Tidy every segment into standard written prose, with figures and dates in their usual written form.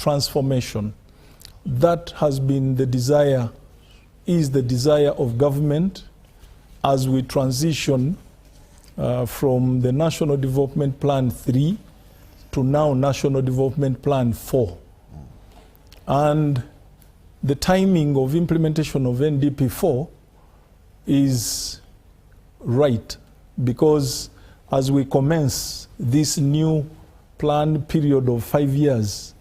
transformation. That has been the desire, is the desire of government as we transition from the National Development Plan 3 to now National Development Plan 4. And the timing of implementation of NDP 4 is right, because as we commence this new planned period of 5 years,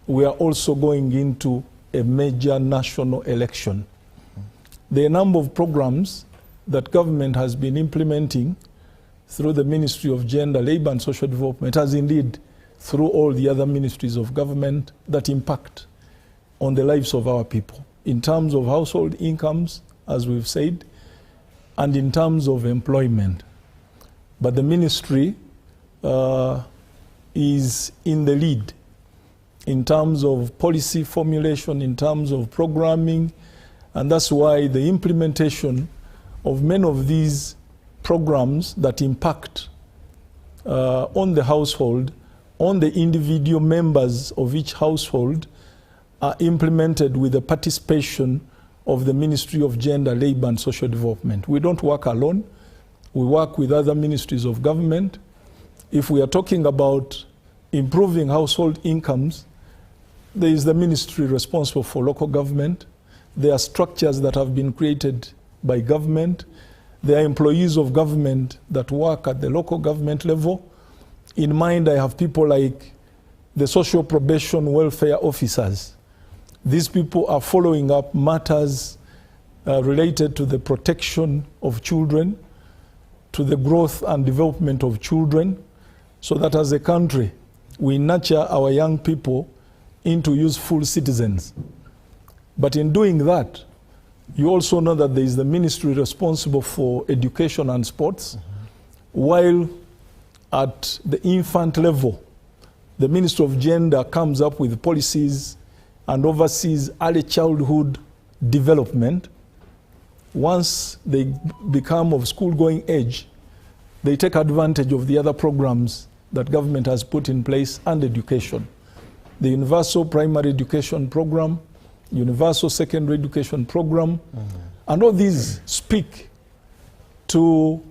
we are also going into a major national election. There are a number of programs that government has been implementing through the Ministry of Gender, Labour and Social Development, as indeed through all the other ministries of government, that impact on the lives of our people, in terms of household incomes, as we've said, and in terms of employment. But the ministry is in the lead in terms of policy formulation, in terms of programming, and that's why the implementation of many of these programs that impact on the household, on the individual members of each household, are implemented with the participation of the Ministry of Gender, Labour and Social Development. We don't work alone. We work with other ministries of government. If we are talking about improving household incomes, there is the ministry responsible for local government. There are structures that have been created by government. There are employees of government that work at the local government level. In mind, I have people like the social probation welfare officers. These people are following up matters related to the protection of children, to the growth and development of children, so that as a country, we nurture our young people into useful citizens. But in doing that, you also know that there is the ministry responsible for education and sports, while at the infant level, the Ministry of Gender comes up with policies and oversees early childhood development. Once they become of school-going age, they take advantage of the other programs that government has put in place and education. The Universal Primary Education Program, Universal Secondary Education Program, and all these speak to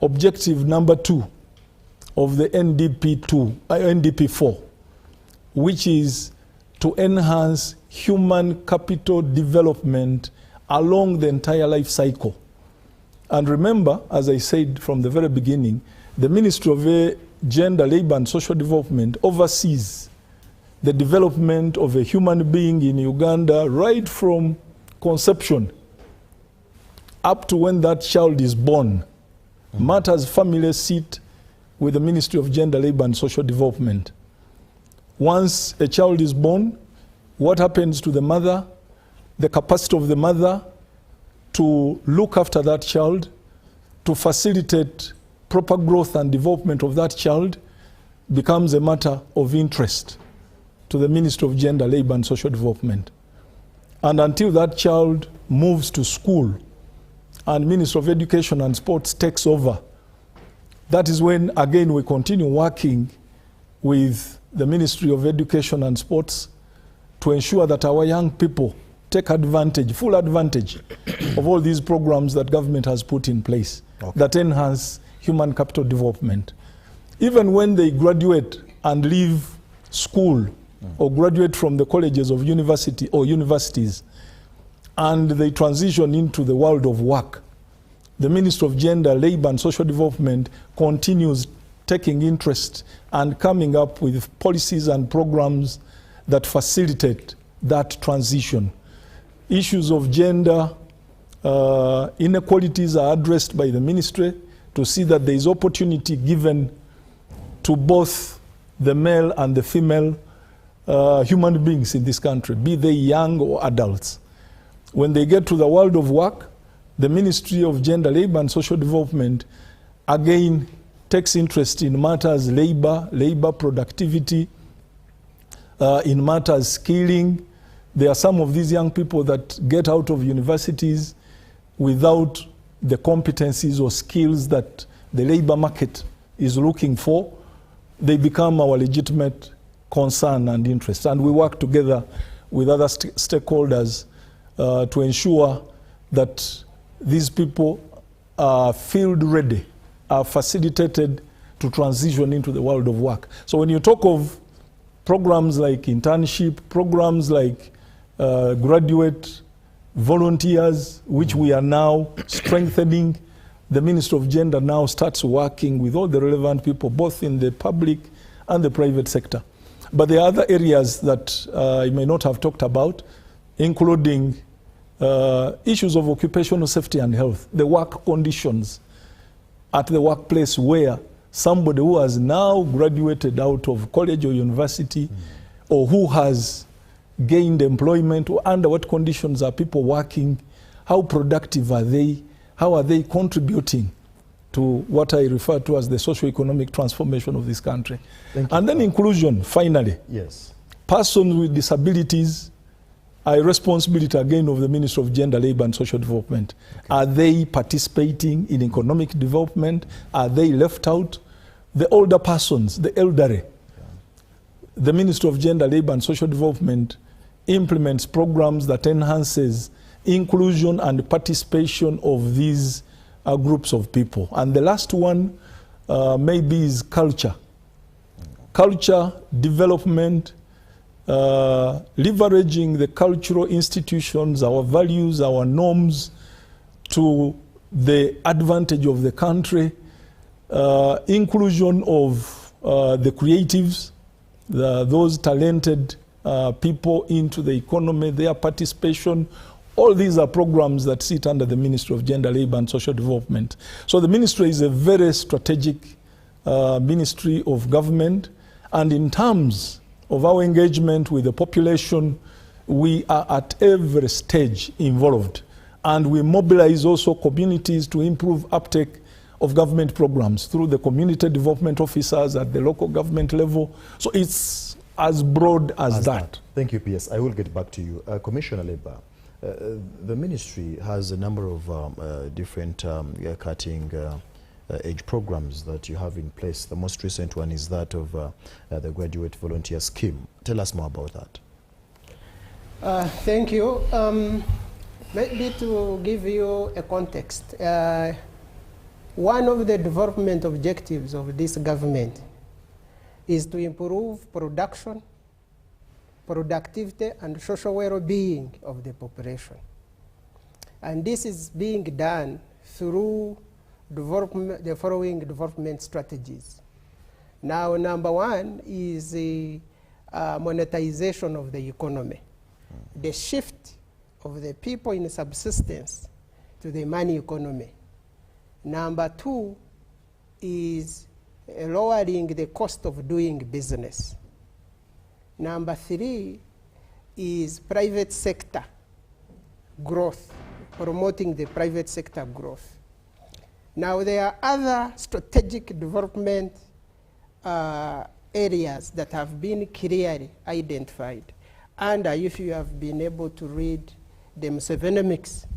objective number 2 of the NDP 4, which is to enhance human capital development along the entire life cycle. And remember, as I said from the very beginning, the Ministry of Gender, Labour and Social Development oversees the development of a human being in Uganda right from conception up to when that child is born. Matters families sit with the Ministry of Gender, Labour and Social Development. Once a child is born, what happens to the mother, the capacity of the mother to look after that child, to facilitate proper growth and development of that child, becomes a matter of interest to the Ministry of Gender, Labour and Social Development. And until that child moves to school and Ministry of Education and Sports takes over, that is when, again, we continue working with the Ministry of Education and Sports to ensure that our young people take advantage, full advantage of all these programs that government has put in place that enhance human capital development. Even when they graduate and leave school or graduate from the colleges of university or universities and they transition into the world of work, the Ministry of Gender, Labour and Social Development continues taking interest and coming up with policies and programs that facilitate that transition. Issues of gender inequalities are addressed by the ministry to see that there is opportunity given to both the male and the female human beings in this country, be they young or adults. When they get to the world of work, the Ministry of Gender, Labour and Social Development again takes interest in matters labor productivity, in matters skilling. There are some of these young people that get out of universities without the competencies or skills that the labor market is looking for. They become our legitimate concern and interest. And we work together with other stakeholders to ensure that these people are field ready, are facilitated to transition into the world of work. So when you talk of programs like internship, programs like graduate volunteers, which we are now strengthening, the Ministry of Gender now starts working with all the relevant people, both in the public and the private sector. But there are other areas that you may not have talked about, including issues of occupational safety and health, the work conditions at the workplace where somebody who has now graduated out of college or university or who has gained employment, or under what conditions are people working, how productive are they, how are they contributing to what I refer to as the socio-economic transformation of this country. And then inclusion, finally. Yes. Persons with disabilities are a responsibility again of the Ministry of Gender, Labour and Social Development. Okay. Are they participating in economic development? Are they left out? The older persons, the elderly. The Ministry of Gender, Labour and Social Development implements programs that enhances inclusion and participation of these groups of people. And the last one maybe is culture. Culture development, leveraging the cultural institutions, our values, our norms to the advantage of the country, inclusion of the creatives, those talented people into the economy, their participation. All these are programs that sit under the Ministry of Gender, Labour and Social Development. So the ministry is a very strategic ministry of government, and in terms of our engagement with the population, we are at every stage involved, and we mobilize also communities to improve uptake of government programs through the community development officers at the local government level. So it's as broad as that. Thank you, PS. I will get back to you. Commissioner Labour, the ministry has a number of different cutting age programs that you have in place. The most recent one is that of the Graduate Volunteer Scheme. Tell us more about that. Thank you. Maybe to give you a context, one of the development objectives of this government is to improve production, productivity, and social well-being of the population. And this is being done through the following development strategies. Now, number one is the monetization of the economy, the shift of the people in subsistence to the money economy. Number two is lowering the cost of doing business. Number three is private sector growth, promoting the private sector growth. Now, there are other strategic development areas that have been clearly identified. And if you have been able to read the Musevenomics,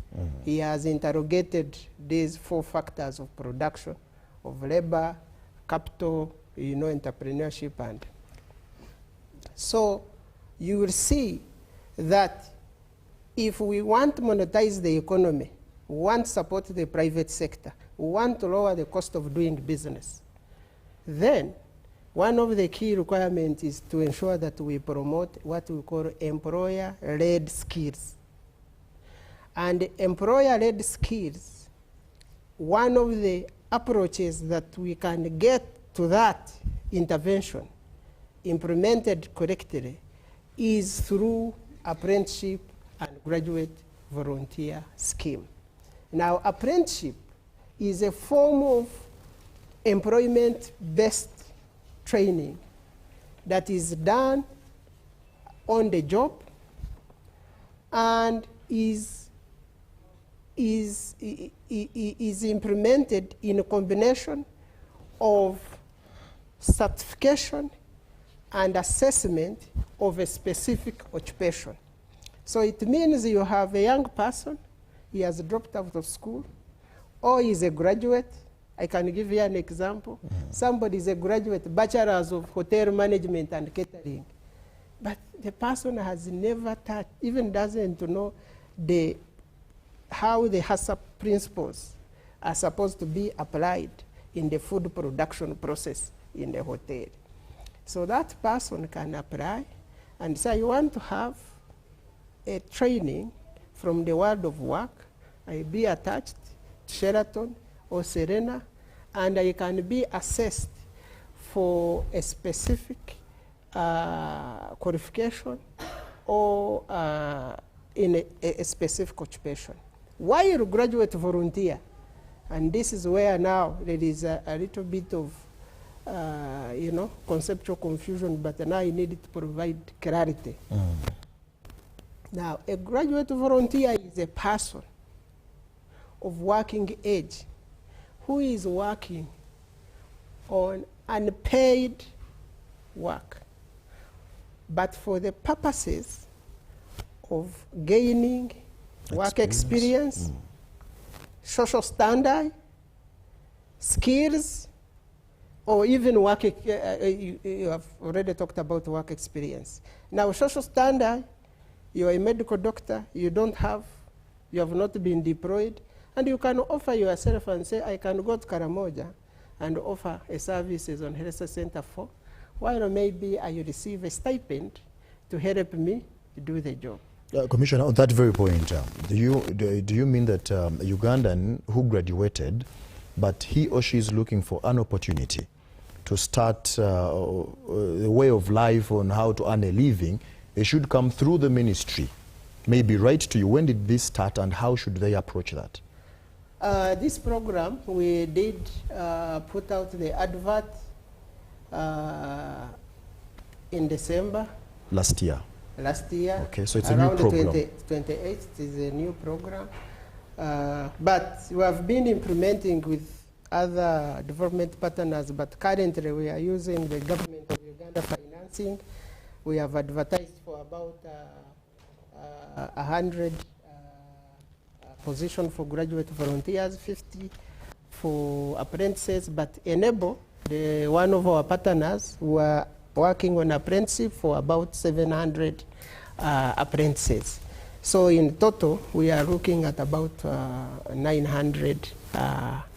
he has interrogated these 4 factors of production, of labor, capital, entrepreneurship, and so you will see that if we want to monetize the economy, we want to support the private sector, we want to lower the cost of doing business, then one of the key requirements is to ensure that we promote what we call employer-led skills. And employer-led skills, one of the approaches that we can get to that intervention implemented correctly is through apprenticeship and graduate volunteer scheme. Now, apprenticeship is a form of employment-based training that is done on the job and is implemented in a combination of certification and assessment of a specific occupation. So it means you have a young person, he has dropped out of school, or he's a graduate, I can give you an example. Somebody is a graduate, bachelor's of hotel management and catering, but the person has never touched, even doesn't know how the HACCP principles are supposed to be applied in the food production process in the hotel. So that person can apply and say, you want to have a training from the world of work, I be attached to Sheraton or Serena, and I can be assessed for a specific qualification or in a specific occupation. While graduate volunteer, and this is where now there is a little bit of conceptual confusion, but now I need to provide clarity. Now, a graduate volunteer is a person of working age who is working on unpaid work, but for the purposes of gaining work experience, social standard, skills, or even work, you have already talked about work experience. Now, social standard, you are a medical doctor, you have not been deployed, and you can offer yourself and say, I can go to Karamoja and offer a services on health center for, while maybe I receive a stipend to help me do the job. Commissioner, on that very point, do you mean that a Ugandan who graduated, but he or she is looking for an opportunity to start a way of life on how to earn a living, they should come through the ministry, maybe write to you, when did this start and how should they approach that? This program, we did put out the advert in December. Last year? Last year. Okay, so it's a new program. Around 28th, it is a new program. But we have been implementing with other development partners, but currently we are using the government of Uganda financing. We have advertised for about 100 positions for graduate volunteers, 50 for apprentices, but enable one of our partners who are working on apprenticeship for about 700 apprentices. So in total, we are looking at about 900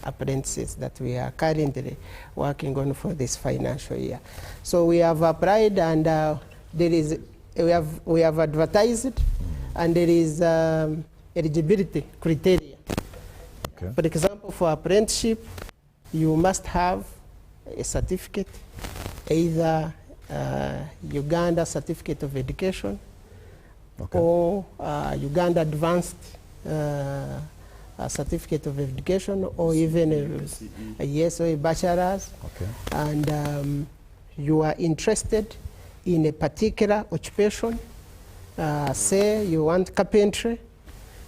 apprentices that we are currently working on for this financial year. So we have applied, and we have advertised, and there is eligibility criteria. Okay. For example, for apprenticeship, you must have a certificate, either Uganda Certificate of Education, okay, or Uganda Advanced Certificate of Education, or even a yes, or a bachelor's. Okay. And you are interested in a particular occupation, say you want carpentry,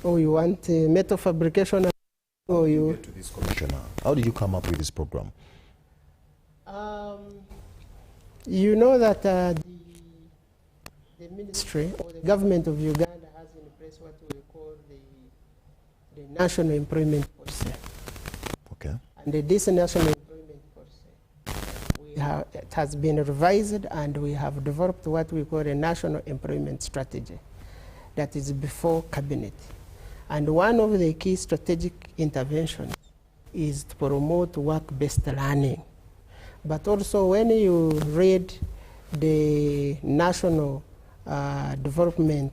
or you want metal fabrication, or you get to this, Commissioner. How did you come up with this program? You know that the ministry or the government of Uganda has in place what we call the National Employment Policy. Okay. And this National Employment Policy, it has been revised, and we have developed what we call a National Employment Strategy that is before Cabinet. And one of the key strategic interventions is to promote work-based learning. But also when you read the National Development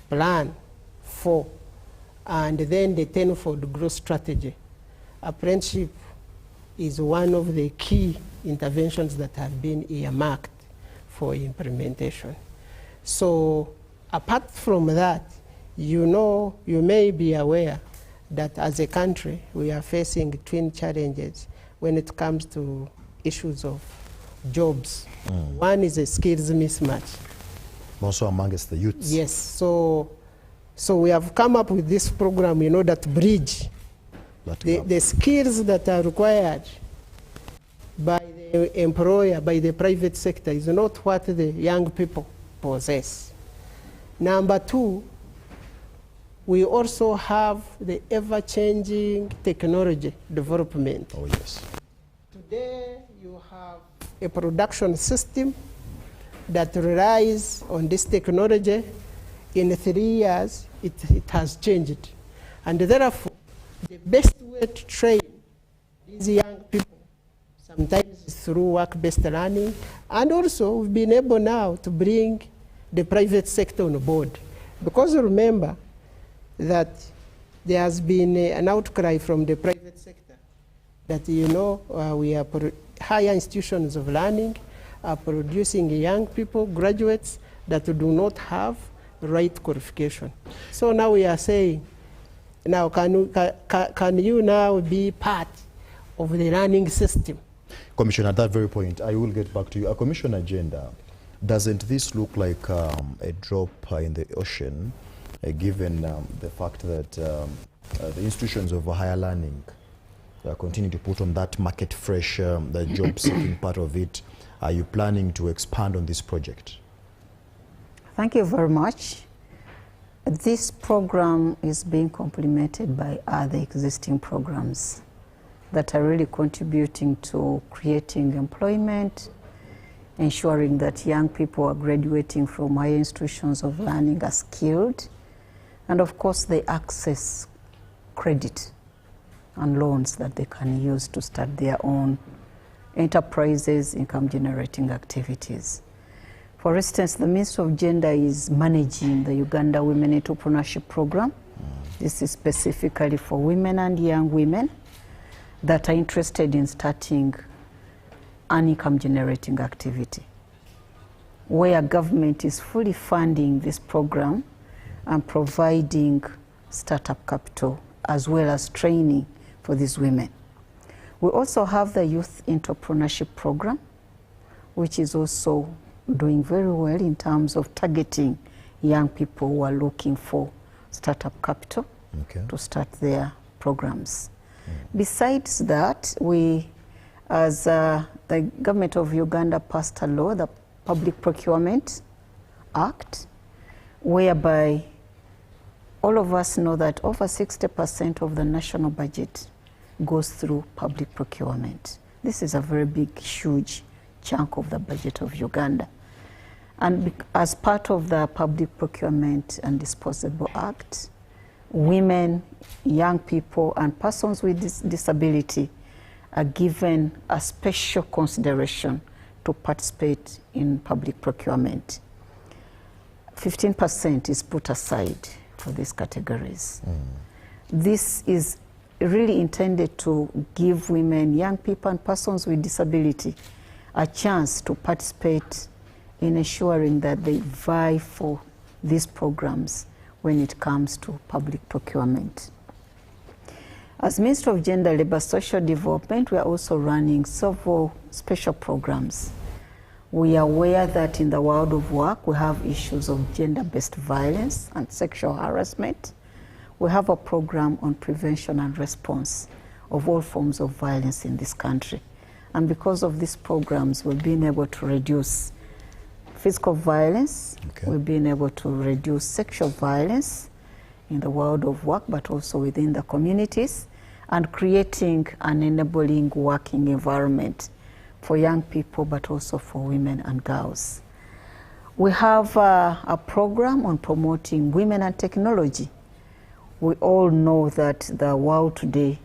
Plan 4 and then the 10-fold growth strategy, apprenticeship is one of the key interventions that have been earmarked for implementation. So apart from that, you may be aware that as a country, we are facing twin challenges when it comes to issues of jobs. One is a skills mismatch. Also amongst the youths. Yes, so we have come up with this program, that bridge the skills that are required by the employer, by the private sector, is not what the young people possess. Number two, we also have the ever-changing technology development. Oh, yes. Today, you have a production system that relies on this technology. In 3 years, it has changed. And therefore, the best way to train these young people sometimes is through work-based learning. And also, we've been able now to bring the private sector on board. Because remember that there has been an outcry from the private sector that, you know, we are higher institutions of learning are producing young people, graduates, that do not have the right qualification. So now we are saying, now can you now be part of the learning system? Commissioner, at that very point, I will get back to you. A commission agenda, doesn't this look like a drop in the ocean, given the fact that the institutions of higher learning continue to put on that market fresh, the job seeking part of it? Are you planning to expand on this project? Thank you very much. This program is being complemented by other existing programs that are really contributing to creating employment, ensuring that young people are graduating from higher institutions of learning are skilled, and of course they access credit and loans that they can use to start their own enterprises, income generating activities. For instance, the Ministry of Gender is managing the Uganda Women Entrepreneurship Program. This is specifically for women and young women that are interested in starting an income generating activity, where government is fully funding this program and providing startup capital as well as training for these women. We also have the Youth Entrepreneurship Program, which is also doing very well in terms of targeting young people who are looking for startup capital to start their programs. Besides that, we, as the government of Uganda passed a law, the Public Procurement Act, whereby all of us know that over 60% of the national budget goes through public procurement. This is a very big, huge chunk of the budget of Uganda. And as part of the Public Procurement and Disposable Act, women, young people, and persons with disability are given a special consideration to participate in public procurement. 15% is put aside for these categories. This is really intended to give women, young people, and persons with disability a chance to participate in ensuring that they vie for these programs when it comes to public procurement. As Minister of Gender, Labour, Social Development, we are also running several special programs. We are aware that in the world of work, we have issues of gender-based violence and sexual harassment. We have a program on prevention and response of all forms of violence in this country. And because of these programs, we've been able to reduce physical violence, we've been able to reduce sexual violence in the world of work, but also within the communities, and creating an enabling working environment for young people, but also for women and girls. We have a program on promoting women and technology. We all know that the world today,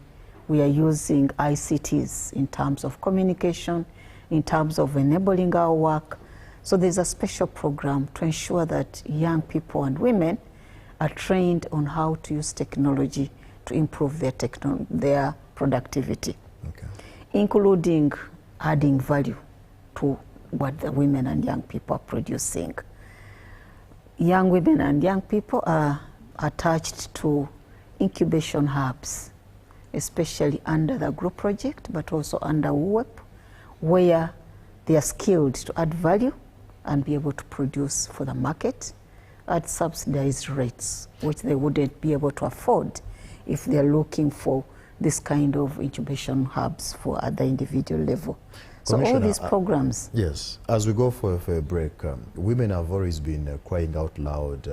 we are using ICTs in terms of communication, in terms of enabling our work. So there's a special program to ensure that young people and women are trained on how to use technology to improve their productivity, including adding value to what the women and young people are producing. Young women and young people are attached to incubation hubs, especially under the group project, but also under WEP, where they are skilled to add value and be able to produce for the market at subsidized rates, which they wouldn't be able to afford if they're looking for this kind of incubation hubs for at the individual level. So all these programs. Yes. As we go for a break, women have always been crying out loud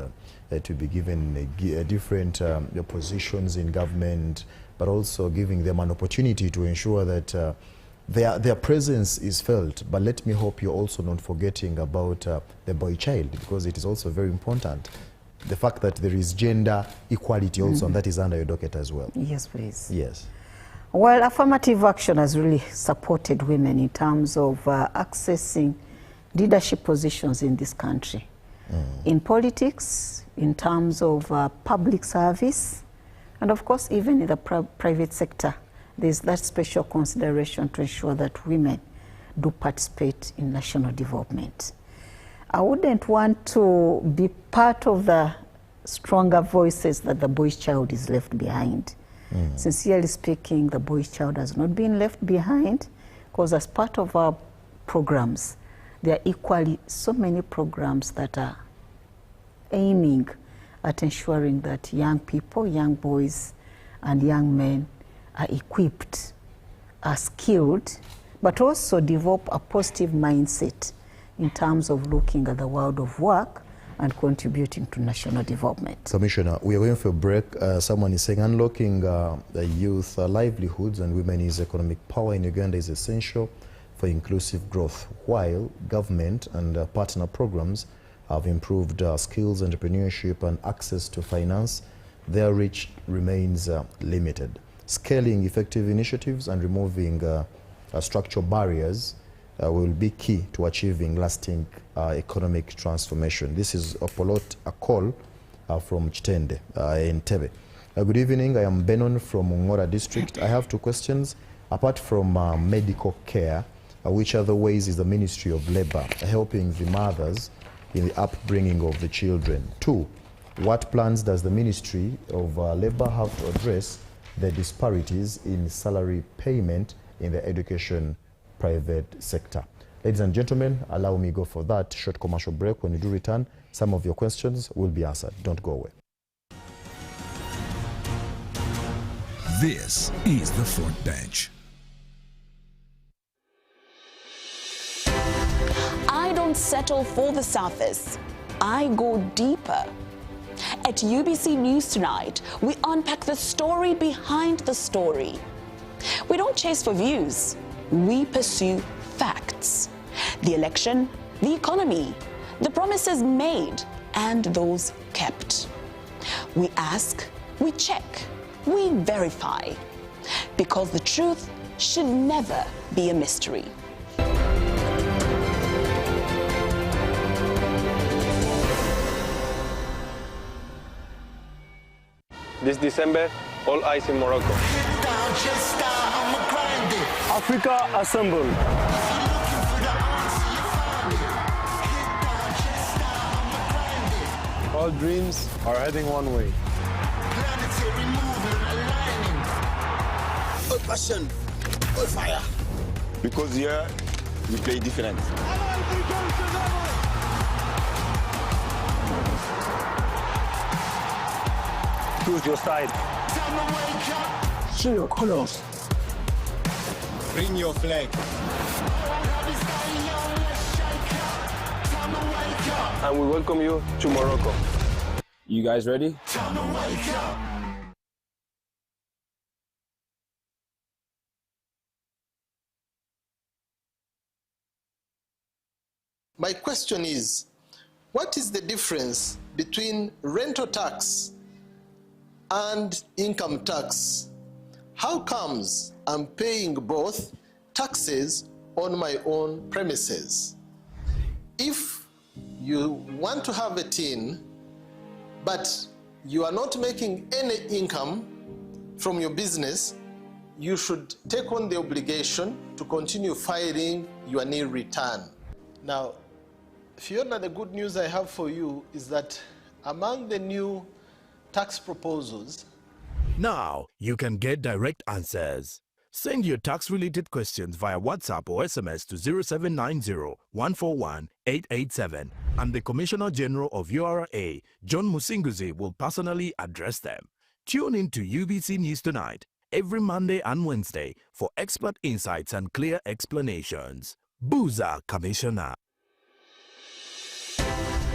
to be given different positions in government, but also giving them an opportunity to ensure that their presence is felt. But let me hope you're also not forgetting about the boy child, because it is also very important. The fact that there is gender equality also, and that is under your docket as well. Yes, please. Yes. Well, affirmative action has really supported women in terms of accessing leadership positions in this country. In politics, in terms of public service, and of course even in the private sector, there's that special consideration to ensure that women do participate in national development. I wouldn't want to be part of the stronger voices that the boy child is left behind. Sincerely speaking, the boy child has not been left behind, because as part of our programs, there are equally so many programs that are aiming at ensuring that young people, young boys and young men are equipped, are skilled, but also develop a positive mindset in terms of looking at the world of work and contributing to national development. Commissioner, we are going for a break. Someone is saying unlocking youth livelihoods and women's economic power in Uganda is essential for inclusive growth, while government and partner programs have improved skills, entrepreneurship and access to finance. Their reach remains limited. Scaling effective initiatives and removing structural barriers will be key to achieving lasting economic transformation. This is a call from Chitende in Tebe. Good evening, I am Benon from Ngora District. I have two questions. Apart from medical care, which other ways is the Ministry of Labour helping the mothers in the upbringing of the children? Two, what plans does the Ministry of Labour have to address the disparities in salary payment in the education private sector? Ladies and gentlemen, allow me go for that short commercial break. When we do return, some of your questions will be answered. Don't go away. This is the Front Bench. I don't settle for the surface. I go deeper. At UBC News Tonight, we unpack the story behind the story. We don't chase for views. We pursue facts. The election, the economy, the promises made, and those kept. We ask, we check, we verify, because the truth should never be a mystery. This December, all eyes in Morocco. Africa assemble. All dreams are heading one way. All passion, all fire. Because here we play different. Choose your side. Show your colors. Bring your flag. And we welcome you to Morocco. You guys ready? My question is, what is the difference between rental tax and income tax? How comes I'm paying both taxes on my own premises? If you want to have a tin, but you are not making any income from your business, you should take on the obligation to continue filing your nil return. Now, Fiona, the good news I have for you is that among the new tax proposals, now you can get direct answers. Send your tax-related questions via WhatsApp or SMS to 0790-141-887, and the Commissioner General of URA, John Musinguzi, will personally address them. Tune in to UBC News Tonight every Monday and Wednesday for expert insights and clear explanations. Booza Commissioner.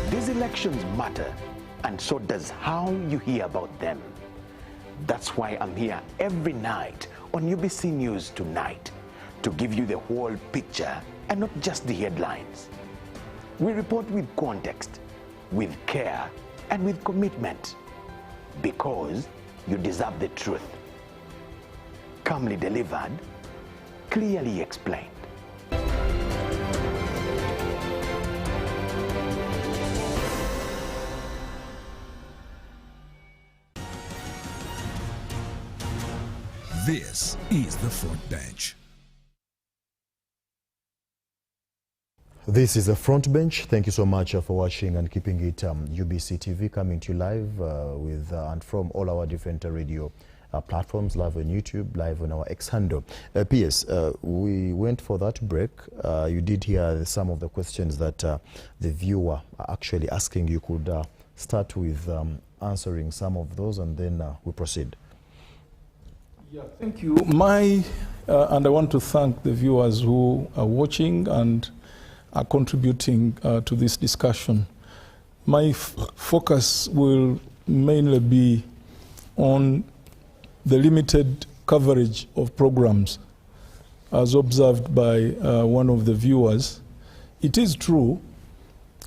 These elections matter, and so does how you hear about them. That's why I'm here every night on UBC News Tonight to give you the whole picture and not just the headlines. We report with context, with care, and with commitment, because you deserve the truth. Calmly delivered, clearly explained. This is the Front Bench. This is the Front Bench. Thank you so much for watching and keeping it UBC TV, coming to you live with and from all our different radio platforms, live on YouTube, live on our X handle. PS, we went for that break. You did hear some of the questions that the viewer are actually asking. You could start with answering some of those, and then we proceed. Yeah, thank you. And I want to thank the viewers who are watching and are contributing to this discussion. My focus will mainly be on the limited coverage of programs as observed by one of the viewers. It is true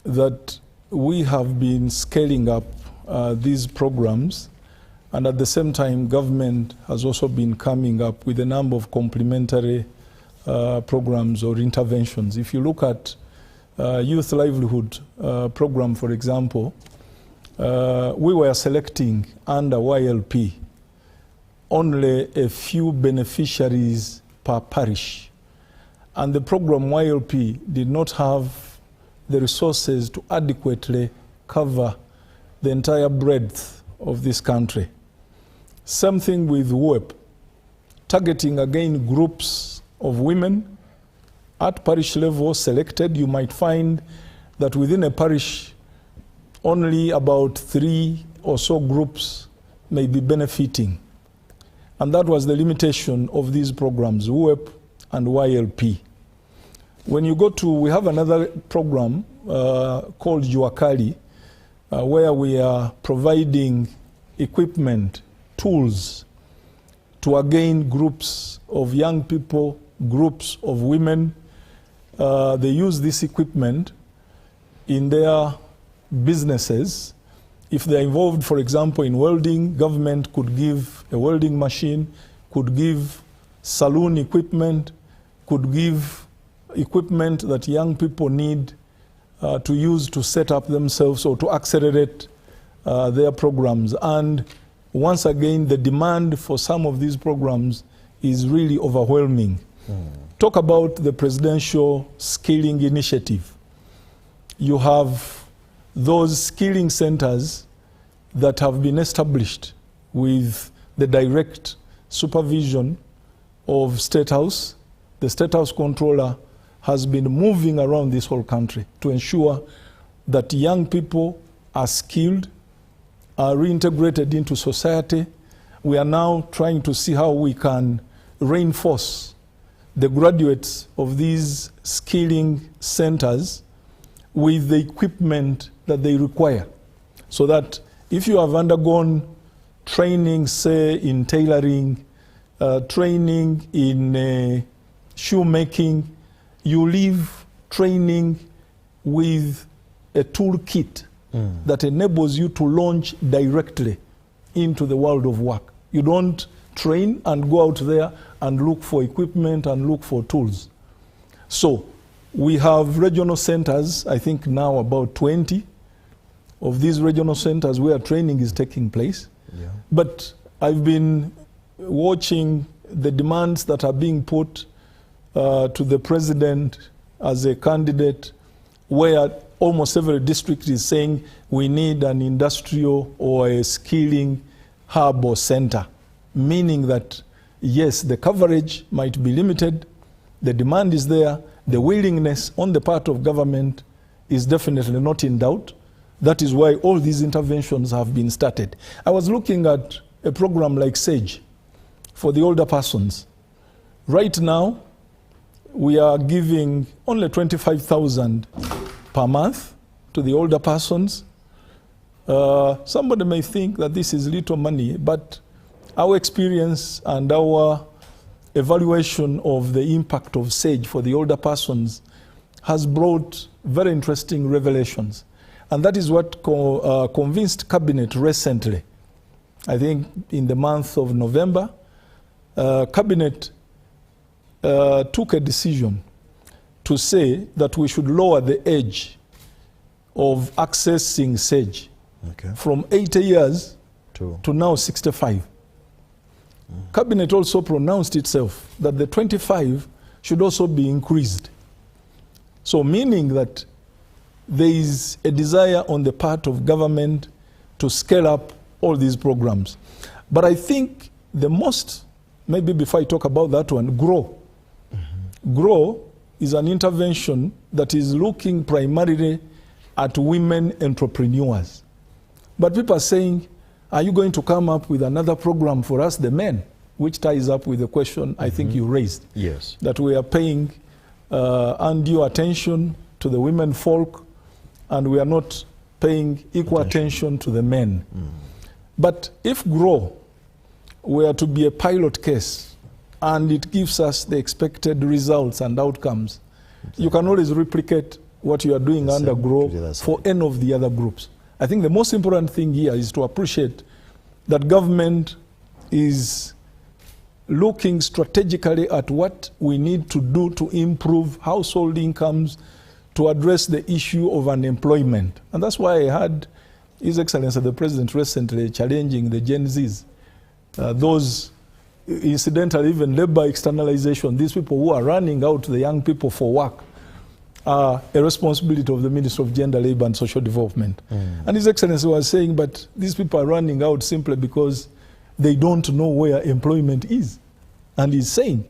that we have been scaling up these programs, and at the same time, government has also been coming up with a number of complementary programs or interventions. If you look at youth livelihood program, for example, we were selecting under YLP only a few beneficiaries per parish. And the program YLP did not have the resources to adequately cover the entire breadth of this country. Same thing with WEP, targeting again groups of women at parish level selected. You might find that within a parish, only about 3 or so groups may be benefiting. And that was the limitation of these programs, WEP and YLP. When you go to, we have another program called Juakali, where we are providing equipment, tools to again groups of young people, groups of women. They use this equipment in their businesses. If they're involved, for example, in welding, government could give a welding machine, could give saloon equipment, could give equipment that young people need to use to set up themselves or to accelerate their programs. And once again, the demand for some of these programs is really overwhelming. Talk about the presidential skilling initiative. You have those skilling centers that have been established with the direct supervision of State House. The State House controller has been moving around this whole country to ensure that young people are skilled, are reintegrated into society. We are now trying to see how we can reinforce the graduates of these skilling centers with the equipment that they require, so that if you have undergone training, say in tailoring, training in shoemaking, you leave training with a toolkit that enables you to launch directly into the world of work. You don't train and go out there and look for equipment and look for tools. So we have regional centers, I think now about 20 of these regional centers where training is taking place. Yeah. But I've been watching the demands that are being put to the president as a candidate, where almost every district is saying we need an industrial or a skilling hub or center, meaning that yes, the coverage might be limited, the demand is there, the willingness on the part of government is definitely not in doubt. That is why all these interventions have been started. I was looking at a program like SAGE, for the older persons. Right now, we are giving only 25,000 per month to the older persons. Somebody may think that this is little money, but our experience and our evaluation of the impact of SAGE for the older persons has brought very interesting revelations. And that is what convinced Cabinet recently. I think in the month of November, Cabinet took a decision to say that we should lower the age of accessing SAGE from 80 years to now 65. Cabinet also pronounced itself that the 25 should also be increased. So meaning that there is a desire on the part of government to scale up all these programs. But I think the most, maybe before I talk about that one, GROW. GROW is an intervention that is looking primarily at women entrepreneurs. But people are saying, are you going to come up with another program for us, the men? Which ties up with the question I think you raised. Yes. That we are paying undue attention to the women folk, and we are not paying equal attention to the men. But if GROW were to be a pilot case, and it gives us the expected results and outcomes, you can always replicate what you are doing under GROW for any of the other groups. I think the most important thing here is to appreciate that government is looking strategically at what we need to do to improve household incomes, to address the issue of unemployment. And that's why I had His Excellency the President recently challenging the Gen Zs. Those, incidentally, even labor externalization, these people who are running out the young people for work, are a responsibility of the Ministry of Gender, Labor and Social Development. And His Excellency was saying, but these people are running out simply because they don't know where employment is. And he's saying,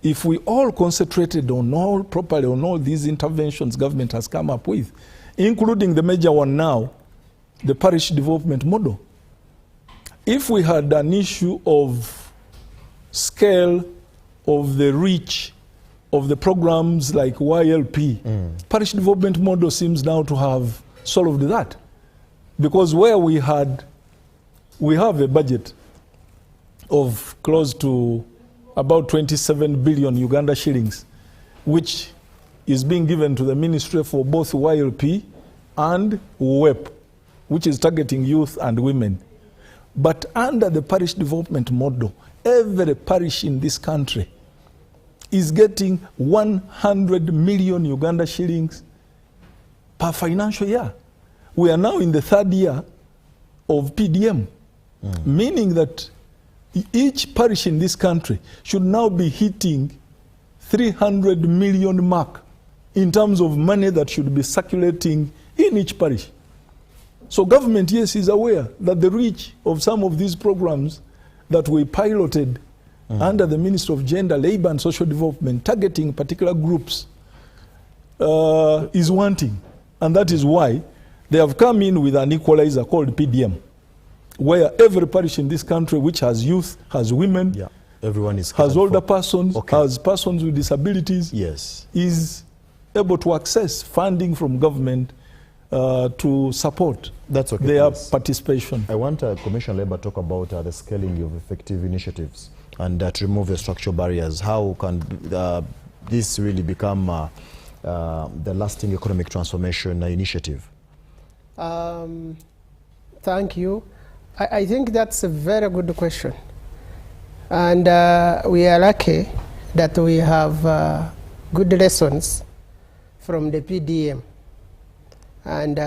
if we all concentrated on all these interventions government has come up with, including the major one now, the parish development model, if we had an issue of scale of the reach of the programs like YLP, parish development model seems now to have solved that. Because where we have a budget of close to about 27 billion Uganda shillings, which is being given to the ministry for both YLP and WEP, which is targeting youth and women. But under the parish development model, every parish in this country is getting 100 million Uganda shillings per financial year. We are now in the third year of PDM, meaning that each parish in this country should now be hitting 300 million mark in terms of money that should be circulating in each parish. So government, yes, is aware that the reach of some of these programs that we piloted under the Ministry of Gender, Labor and Social Development, targeting particular groups, is wanting. And that is why they have come in with an equalizer called PDM, where every parish in this country which has youth, has women, everyone is has older persons, has persons with disabilities, is able to access funding from government to support their participation. I want Commissioner Labour to talk about the scaling of effective initiatives and to remove the structural barriers. How can this really become the lasting economic transformation initiative? Thank you. I think that's a very good question. And we are lucky that we have good lessons from the PDM. And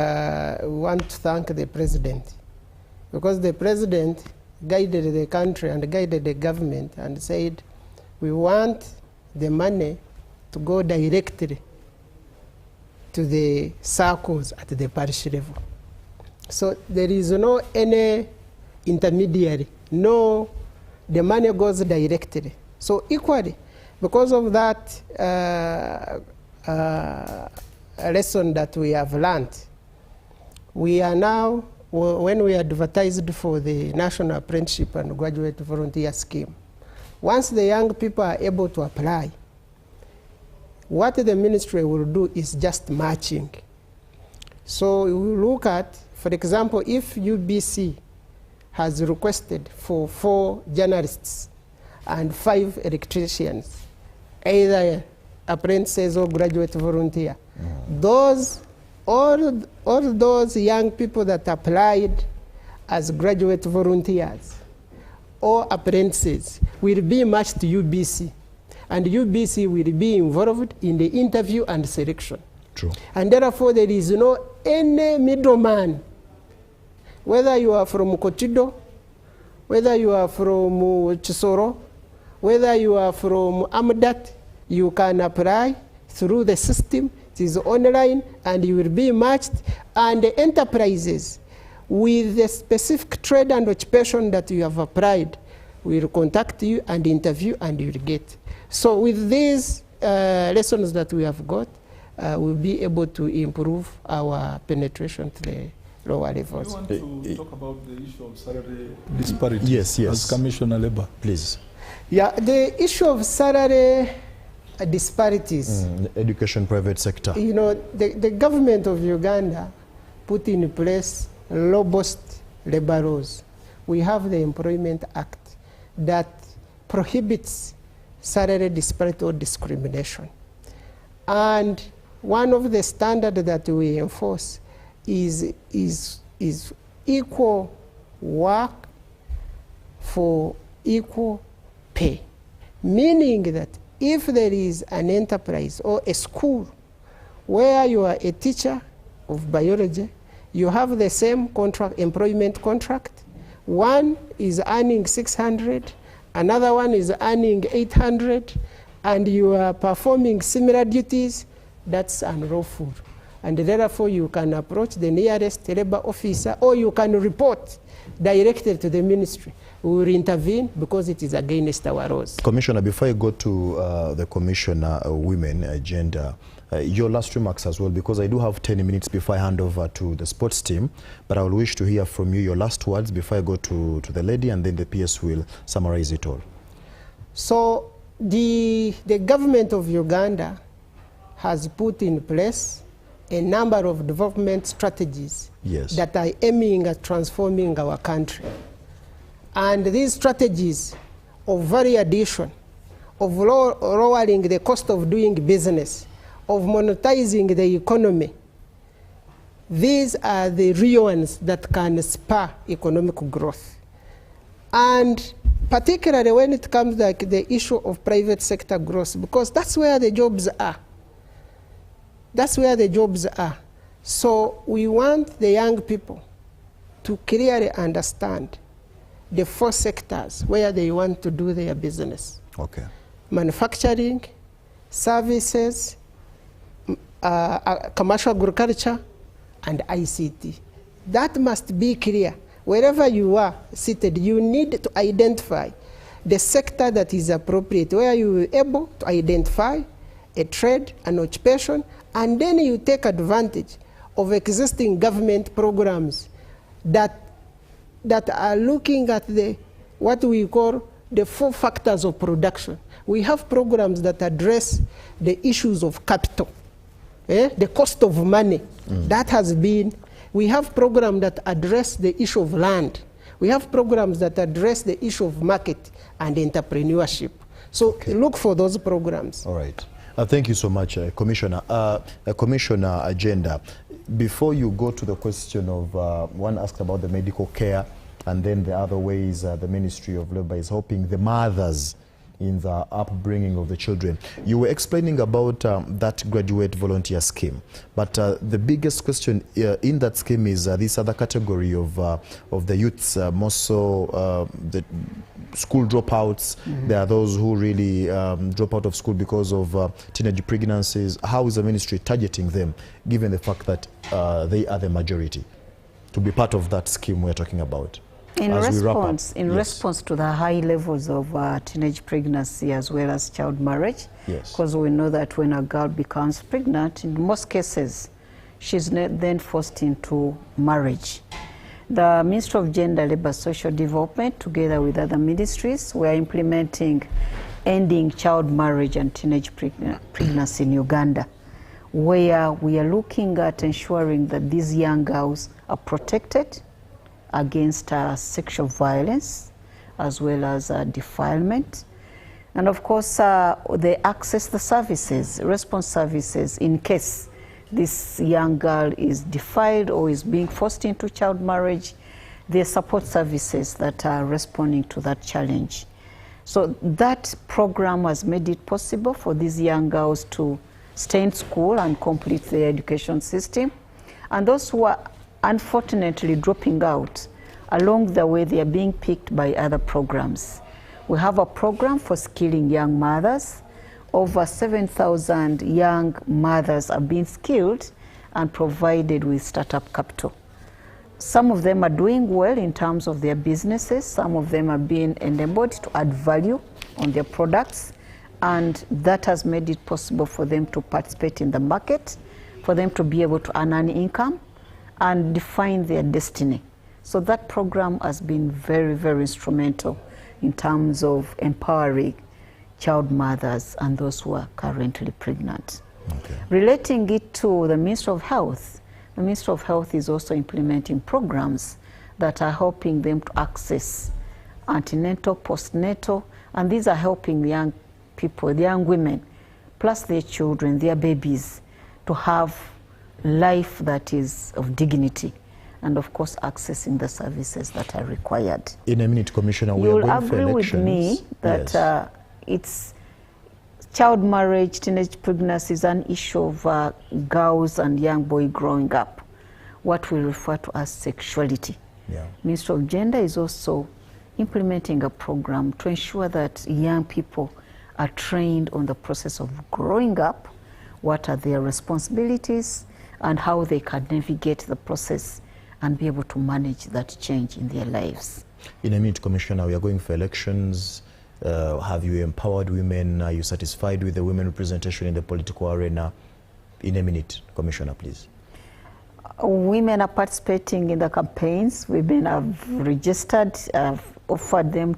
we want to thank the President, because the President guided the country and guided the government and said, we want the money to go directly to the circles at the parish level. So there is no any intermediary, no, the money goes directly. So equally, because of that lesson that we have learned, we are now, when we advertised for the National Apprenticeship and Graduate Volunteer Scheme, Once the young people are able to apply, what the ministry will do is just matching. So we will look at, for example, if UBC has requested for 4 journalists and 5 electricians, either apprentices or graduate volunteer, all those young people that applied as graduate volunteers or apprentices will be matched to UBC, and UBC will be involved in the interview and selection. True. And therefore there is no any middleman, whether you are from Kotido, whether you are from Chisoro, whether you are from Amdat, you can apply through the system. It is online, and you will be matched, and the enterprises with the specific trade and occupation that you have applied will contact you and interview, and you will get. So with these lessons that we have got, we'll be able to improve our penetration to the lower levels. I want to talk about the issue of salary disparity. Yes. As Commissioner Labor. Please. Yeah, the issue of salary disparities. Education, private sector. You know, the government of Uganda put in place robust labor laws. We have the Employment Act that prohibits salary disparity or discrimination. And one of the standards that we enforce is equal work for equal pay. Meaning that if there is an enterprise or a school where you are a teacher of biology, you have the same contract, employment contract. One is earning 600, another one is earning 800, and you are performing similar duties, that's unlawful. And therefore you can approach the nearest labor officer, or you can report directly to the ministry. We will intervene because it is against our laws. Commissioner, before I go to the Commissioner Women Agenda, your last remarks as well, because I do have 10 minutes before I hand over to the sports team, but I will wish to hear from you your last words before I go to the lady, and then the PS will summarize it all. So the government of Uganda has put in place a number of development strategies that are aiming at transforming our country. And these strategies of value addition, of lowering the cost of doing business, of monetizing the economy, these are the real ones that can spur economic growth. And particularly when it comes to the issue of private sector growth, because that's where the jobs are. That's where the jobs are. So we want the young people to clearly understand the 4 sectors where they want to do their business. Okay. Manufacturing, services, commercial agriculture, and ICT. That must be clear. Wherever you are seated, you need to identify the sector that is appropriate, where you are able to identify a trade, an occupation, and then you take advantage of existing government programs that are looking at what we call the 4 factors of production. We have programs that address the issues of capital, the cost of money. That has been. We have programs that address the issue of land. We have programs that address the issue of market and entrepreneurship. So look for those programs. All right. Thank you so much, Commissioner. Commissioner Agenda, before you go to the question of, one asked about the medical care, and then the other ways the Ministry of Labour is helping the mothers in the upbringing of the children. You were explaining about that graduate volunteer scheme, but the biggest question in that scheme is this other category of the youths, more so the school dropouts. There are those who really drop out of school because of teenage pregnancies. How is the ministry targeting them, given the fact that they are the majority, to be part of that scheme we're talking about? In response to the high levels of teenage pregnancy as well as child marriage, because we know that when a girl becomes pregnant, in most cases, she's then forced into marriage. The Ministry of Gender, Labour, Social Development, together with other ministries, we are implementing ending child marriage and teenage pregnancy in Uganda, where we are looking at ensuring that these young girls are protected against sexual violence as well as defilement. And of course, they access the services, response services, in case this young girl is defiled or is being forced into child marriage. There are support services that are responding to that challenge. So that program has made it possible for these young girls to stay in school and complete their education system. And those who are unfortunately dropping out, along the way they are being picked by other programs. We have a program for skilling young mothers. Over 7,000 young mothers are being skilled and provided with startup capital. Some of them are doing well in terms of their businesses. Some of them are being enabled to add value on their products, and that has made it possible for them to participate in the market, for them to be able to earn an income and define their destiny. So that program has been very, very instrumental in terms of empowering child mothers and those who are currently pregnant. Okay. Relating it to the Ministry of Health, the Ministry of Health is also implementing programs that are helping them to access antenatal, postnatal, and these are helping the young people, the young women, plus their children, their babies, to have life that is of dignity, and of course accessing the services that are required. In a minute, Commissioner, we are going for elections. You'll agree with me that yes. It's child marriage, teenage pregnancy is an issue of girls and young boys growing up, what we refer to as sexuality. Yeah. Ministry of Gender is also implementing a program to ensure that young people are trained on the process of growing up, what are their responsibilities, and how they can navigate the process and be able to manage that change in their lives. In a minute, Commissioner, we are going for elections. Have you empowered women? Are you satisfied with the women representation in the political arena? In a minute, Commissioner, please. Women are participating in the campaigns. Women have registered, offered them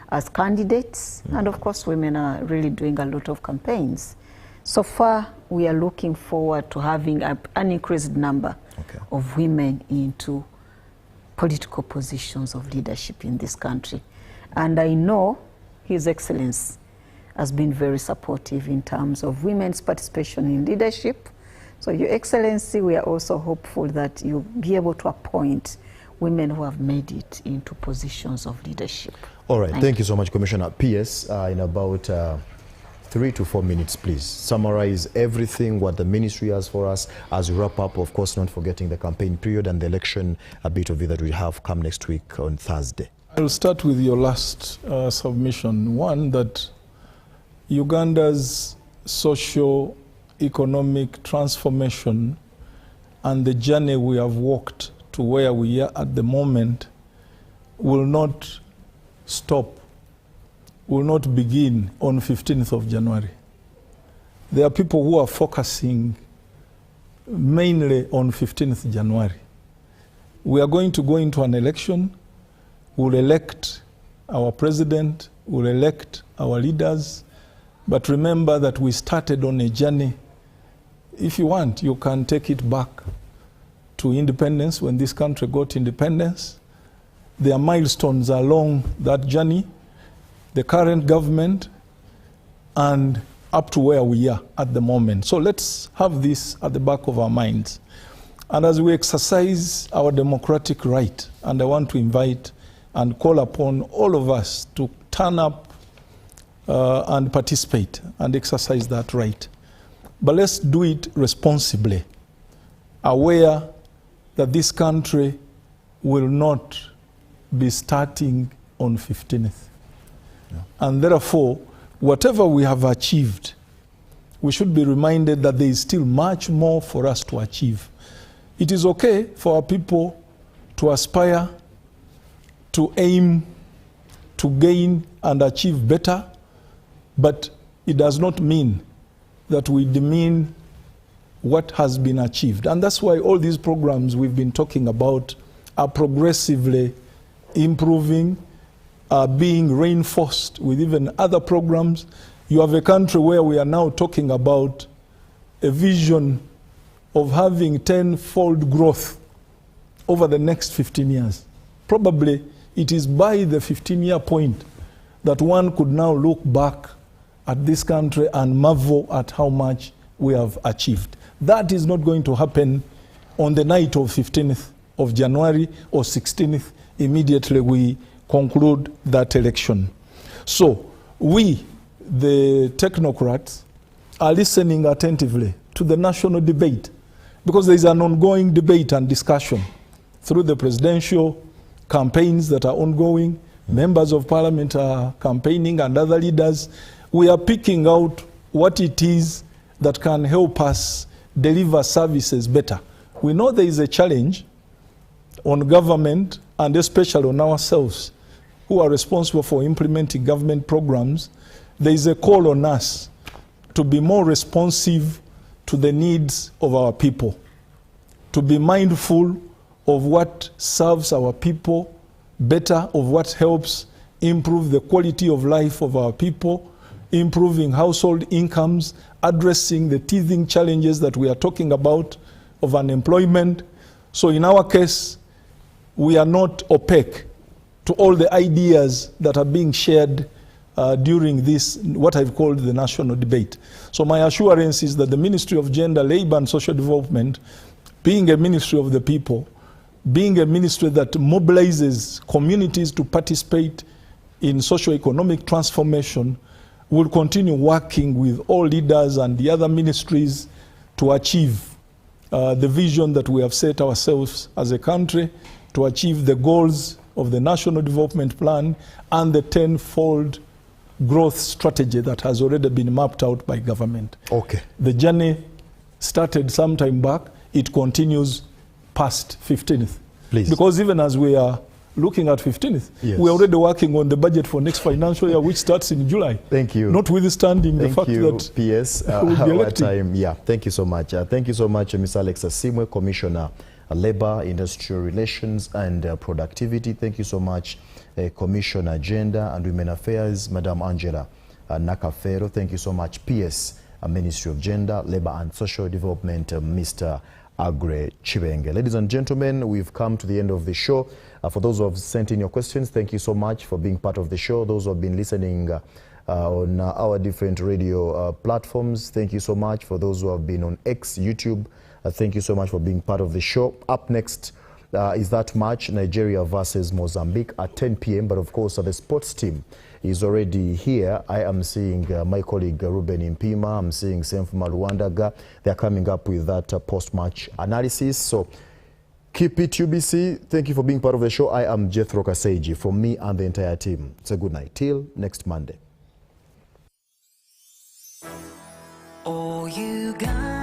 as candidates, and of course women are really doing a lot of campaigns. So far, we are looking forward to having an increased number of women into political positions of leadership in this country. And I know His Excellency has been very supportive in terms of women's participation in leadership. So, Your Excellency, we are also hopeful that you'll be able to appoint women who have made it into positions of leadership. All right, thank you so much, Commissioner. PS, in about 3 to 4 minutes, please. Summarize everything, what the ministry has for us as we wrap up, of course, not forgetting the campaign period and the election, a bit of it that we have come next week on Thursday. I'll start with your last submission. One, that Uganda's socio-economic transformation and the journey we have walked to where we are at the moment will not stop, will not begin on 15th of January. There are people who are focusing mainly on 15th January. We are going to go into an election. We'll elect our president, we'll elect our leaders, but remember that we started on a journey. If you want, you can take it back to independence, when this country got independence. There are milestones along that journey, the current government, and up to where we are at the moment. So let's have this at the back of our minds. And as we exercise our democratic right, and I want to invite and call upon all of us to turn up and participate and exercise that right. But let's do it responsibly, aware that this country will not be starting on 15th. Yeah. And therefore, whatever we have achieved, we should be reminded that there is still much more for us to achieve. It is okay for our people to aspire, to aim, to gain and achieve better, but it does not mean that we demean what has been achieved. And that's why all these programs we've been talking about are progressively improving, are being reinforced with even other programs. You have a country where we are now talking about a vision of having 10-fold growth over the next 15 years. Probably it is by the 15-year point that one could now look back at this country and marvel at how much we have achieved. That is not going to happen on the night of 15th of January or 16th, immediately we conclude that election. So we, the technocrats, are listening attentively to the national debate, because there is an ongoing debate and discussion through the presidential campaigns that are ongoing. Members of parliament are campaigning and other leaders. We are picking out what it is that can help us deliver services better. We know there is a challenge on government, and especially on ourselves who are responsible for implementing government programs. There is a call on us to be more responsive to the needs of our people, to be mindful of what serves our people better, of what helps improve the quality of life of our people, improving household incomes, addressing the teething challenges that we are talking about of unemployment. So in our case, we are not opaque to all the ideas that are being shared during this, what I've called the national debate. So my assurance is that the Ministry of Gender, Labour and Social Development, being a ministry of the people, being a ministry that mobilizes communities to participate in socio-economic transformation, will continue working with all leaders and the other ministries to achieve the vision that we have set ourselves as a country, to achieve the goals of the National Development Plan and the 10-fold growth strategy that has already been mapped out by government. Okay. The journey started some time back. It continues past 15th. Please. Because even as we are looking at 15th, yes, we're already working on the budget for next financial year, which starts in July. Thank you. Notwithstanding the fact that PS. we'll be electing. Yeah, thank you so much. Thank you so much, Ms. Alex Asimwe, Commissioner, Labour, Industrial Relations and Productivity. Thank you so much, Commissioner, Gender and Women Affairs, Madam Angela Nakafero. Thank you so much, PS, Ministry of Gender, Labour and Social Development, Mr. Agre Chibenge. Ladies and gentlemen, we've come to the end of the show. For those who have sent in your questions, thank you so much for being part of the show. Those who have been listening on our different radio platforms, thank you so much. For those who have been on X, YouTube, thank you so much for being part of the show. Up next is that match, Nigeria versus Mozambique at 10 p.m. But of course, the sports team is already here. I am seeing my colleague Ruben Impima. I'm seeing Senfuma Luandaga. They're coming up with that post-match analysis. So keep it UBC. Thank you for being part of the show. I am Jethro Kaseji. From me and the entire team, it's a good night. Till next Monday. Oh, Uganda,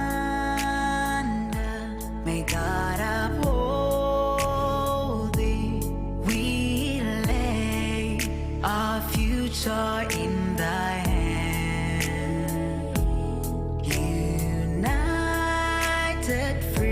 may God uphold thee. We lay our future in thy hand. United, free.